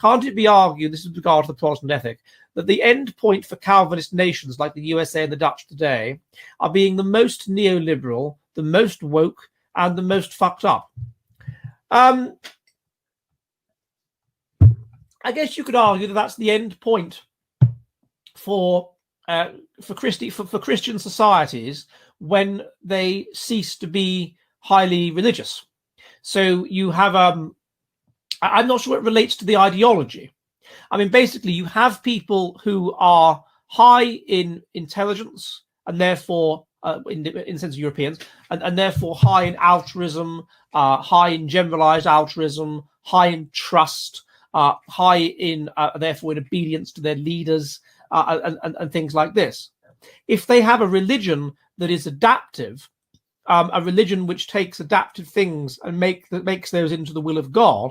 can't it be argued, this is with regard to the Protestant ethic, that the end point for Calvinist nations like the USA and the Dutch today are being the most neoliberal, the most woke, and the most fucked up? I guess you could argue that that's the end point for Christian societies when they cease to be highly religious. So you have, I'm not sure it relates to the ideology. I mean, basically, you have people who are high in intelligence and therefore, in the sense of Europeans, and therefore high in altruism, high in generalized altruism, high in trust, high in, therefore, in obedience to their leaders, and things like this. If they have a religion that is adaptive, a religion which takes adaptive things and makes those into the will of God,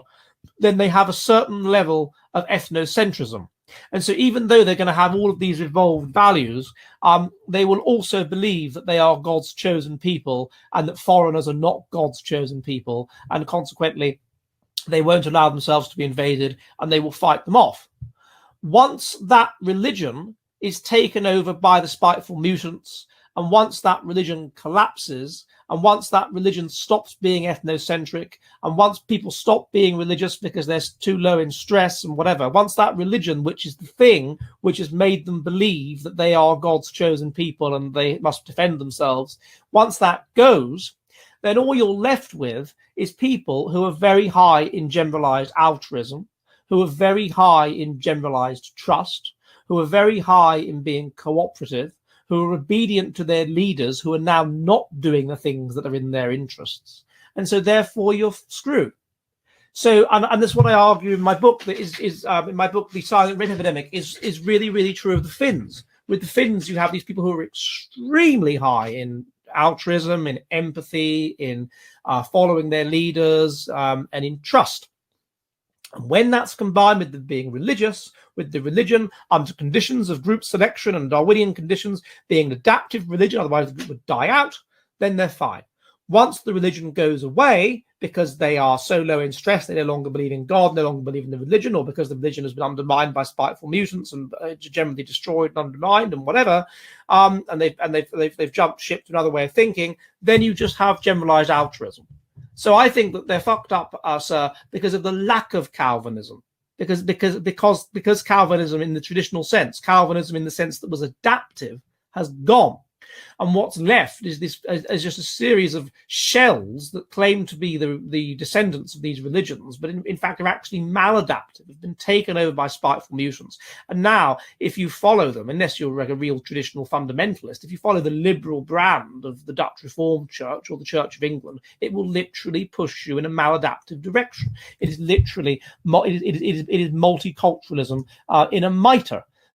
then they have a certain level of ethnocentrism. And so even though they're going to have all of these evolved values, they will also believe that they are God's chosen people and that foreigners are not God's chosen people. And consequently, they won't allow themselves to be invaded and they will fight them off. Once that religion is taken over by the spiteful mutants, and once that religion collapses, and once that religion stops being ethnocentric, and once people stop being religious because they're too low in stress and whatever, once that religion, which is the thing which has made them believe that they are God's chosen people and they must defend themselves, once that goes, then all you're left with is people who are very high in generalized altruism, who are very high in generalized trust, who are very high in being cooperative, who are obedient to their leaders, who are now not doing the things that are in their interests. And so therefore you're screwed. So, and that's what I argue in my book, that is in my book, The Silent Rape Epidemic, is really, really true of the Finns. With the Finns, you have these people who are extremely high in altruism, in empathy, in following their leaders, and in trust. And when that's combined with them being religious, with the religion under conditions of group selection and Darwinian conditions being an adaptive religion, otherwise the group would die out, then they're fine. Once the religion goes away, because they are so low in stress, they no longer believe in God, no longer believe in the religion, or because the religion has been undermined by spiteful mutants and generally destroyed and undermined and whatever, and they've jumped ship to another way of thinking, then you just have generalized altruism. So I think that they're fucked up, sir, because of the lack of Calvinism. Because Calvinism in the traditional sense, Calvinism in the sense that was adaptive, has gone. And what's left is just a series of shells that claim to be the descendants of these religions, but in fact are actually maladaptive, have been taken over by spiteful mutants. And now, if you follow them, unless you're like a real traditional fundamentalist, if you follow the liberal brand of the Dutch Reformed Church or the Church of England, it will literally push you in a maladaptive direction. It is literally, it is multiculturalism in a mitre.